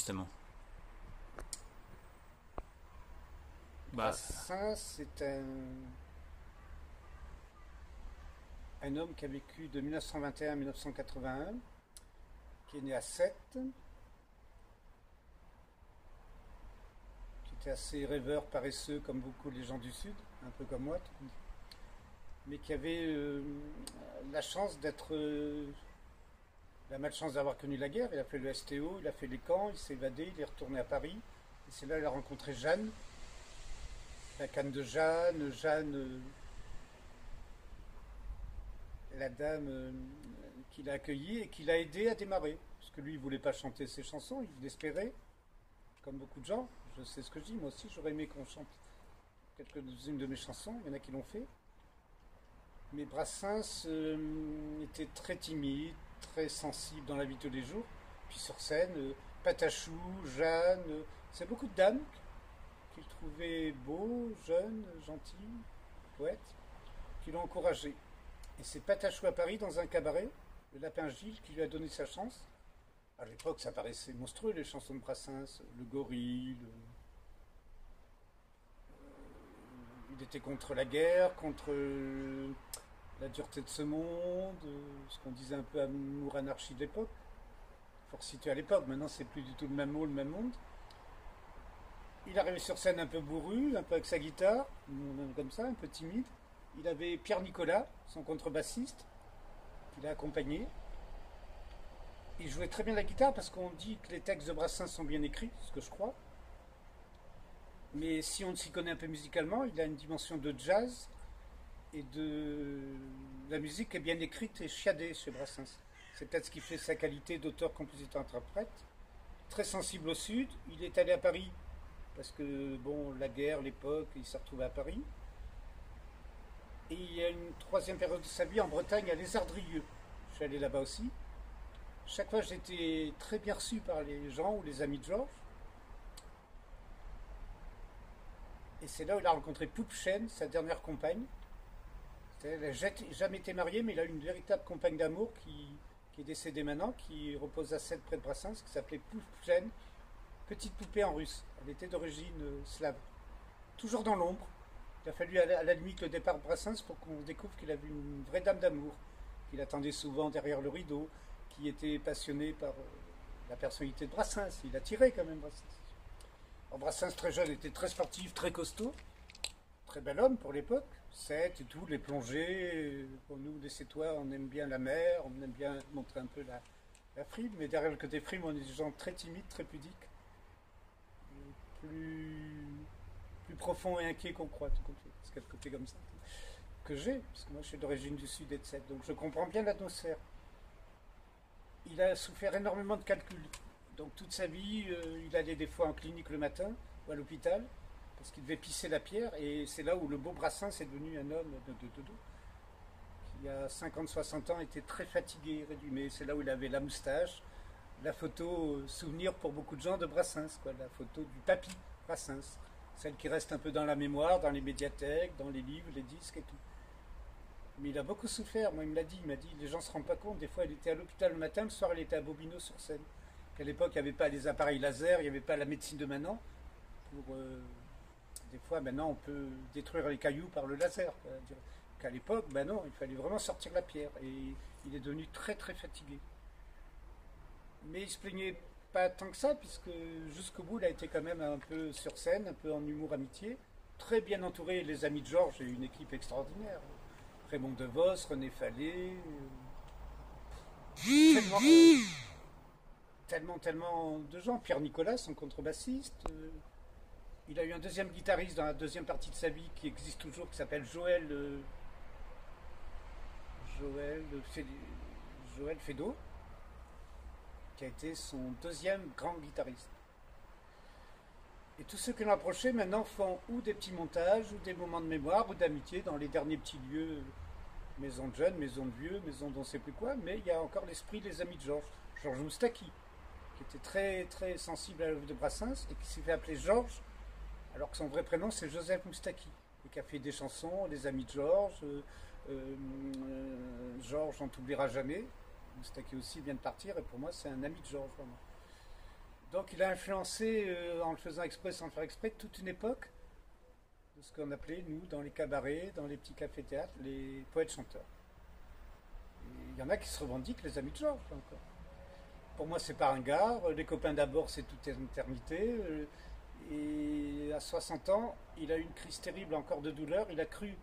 justement? Bah, Brassens, c'est un homme qui a vécu de 1921 à 1981, qui est né à Sète, qui était assez rêveur, paresseux, comme beaucoup les gens du Sud, un peu comme moi, mais qui avait la chance d'être. Il a malchance d'avoir connu la guerre, il a fait le STO, il a fait les camps, il s'est évadé, il est retourné à Paris, et c'est là qu'il a rencontré Jeanne, la canne de Jeanne, la dame qui l'a accueilli et qui l'a aidé à démarrer. Parce que lui, il voulait pas chanter ses chansons, il l'espérait, comme beaucoup de gens. Je sais ce que je dis, moi aussi, j'aurais aimé qu'on chante quelques-unes de mes chansons, il y en a qui l'ont fait. Mais Brassens était très timide, très sensible dans la vie de tous les jours. Puis sur scène, Patachou, Jeanne, c'est beaucoup de dames qu'il trouvait beau, jeune, gentil, poète, qui l'ont encouragé. Et c'est Patachou à Paris dans un cabaret, le Lapin Gilles, qui lui a donné sa chance. À l'époque, ça paraissait monstrueux, les chansons de Brassens, le gorille. Il était contre la guerre, contre la dureté de ce monde, ce qu'on disait un peu amour anarchie de l'époque. Il faut resituer à l'époque, maintenant c'est plus du tout le même mot, le même monde. Il arrivait sur scène un peu bourru, un peu avec sa guitare, même comme ça, un peu timide. Il avait Pierre Nicolas, son contrebassiste, qui l'a accompagné. Il jouait très bien la guitare parce qu'on dit que les textes de Brassens sont bien écrits, ce que je crois. Mais si on s'y connaît un peu musicalement, il a une dimension de jazz et de la musique est bien écrite et chiadée chez Brassens. C'est peut-être ce qui fait sa qualité d'auteur, compositeur, interprète. Très sensible au Sud. Il est allé à Paris parce que, bon, la guerre, l'époque, il s'est retrouvé à Paris. Et il y a une troisième période de sa vie en Bretagne, à Les Ardrieux. Je suis allé là-bas aussi. Chaque fois, j'étais très bien reçu par les gens ou les amis de Georges. Et c'est là où il a rencontré Poupe Chêne, sa dernière compagne. Elle n'a jamais été mariée, mais il a eu une véritable compagne d'amour qui est décédée maintenant, qui repose à Sète près de Brassens, qui s'appelait Poupe Chêne, petite poupée en russe. Elle était d'origine slave. Toujours dans l'ombre. Il a fallu à la limite le départ de Brassens pour qu'on découvre qu'il avait une vraie dame d'amour, qu'il attendait souvent derrière le rideau, qui était passionné par la personnalité de Brassens. Il attirait quand même Brassens. Alors Brassens, très jeune, était très sportif, très costaud, très bel homme pour l'époque. Sète et tout, les plongées. Pour nous, les Sétois, on aime bien la mer, on aime bien montrer un peu la frime, mais derrière le côté frime, on est des gens très timides, très pudiques, plus profond et inquiet qu'on croit, tout compte fait. Parce qu'il y a le côté comme ça que j'ai, parce que moi je suis d'origine du Sud et de Sète, donc je comprends bien l'atmosphère. Il a souffert énormément de calculs. Donc toute sa vie, il allait des fois en clinique le matin ou à l'hôpital parce qu'il devait pisser la pierre. Et c'est là où le beau Brassens est devenu un homme de qui a 50-60 ans était très fatigué, réduit. Mais c'est là où il avait la moustache, la photo souvenir pour beaucoup de gens de Brassens, quoi, la photo du papy Brassens. Celle qui reste un peu dans la mémoire, dans les médiathèques, dans les livres, les disques et tout. Mais il a beaucoup souffert, moi il m'a dit, les gens ne se rendent pas compte, des fois il était à l'hôpital le matin, le soir il était à Bobino sur scène. Qu'à l'époque il n'y avait pas les appareils laser, il n'y avait pas la médecine de maintenant. Des fois maintenant on peut détruire les cailloux par le laser. Qu'à l'époque, ben non, il fallait vraiment sortir la pierre. Et il est devenu très très fatigué. Mais il se plaignait pas tant que ça, puisque jusqu'au bout il a été quand même un peu sur scène, un peu en humour amitié. Très bien entouré, les amis de Georges et une équipe extraordinaire. Raymond DeVos, René Fallet, tellement, tellement de gens. Pierre Nicolas, son contrebassiste. Il a eu un deuxième guitariste dans la deuxième partie de sa vie qui existe toujours, qui s'appelle Joël, Joël Fédot, qui a été son deuxième grand guitariste. Et tous ceux qui l'ont approché maintenant font ou des petits montages, ou des moments de mémoire, ou d'amitié dans les derniers petits lieux, maison de jeunes, maison de vieux, maison d'on ne sait plus quoi, mais il y a encore l'esprit des amis de Georges. Georges Moustaki, qui était très très sensible à l'œuvre de Brassens et qui s'est fait appeler Georges, alors que son vrai prénom c'est Joseph Moustaki, et qui a fait des chansons, les amis de Georges, Georges on t'oubliera jamais. Moustaki aussi vient de partir, et pour moi c'est un ami de Georges vraiment. Donc il a influencé, en le faisant exprès, sans le faire exprès, toute une époque de ce qu'on appelait, nous, dans les cabarets, dans les petits cafés-théâtres, les poètes-chanteurs. Il y en a qui se revendiquent les amis de Georges, là encore. Pour moi, c'est pas un gars. Les copains d'abord, c'est toute éternité. Et à 60 ans, il a eu une crise terrible encore de douleur. Il a cru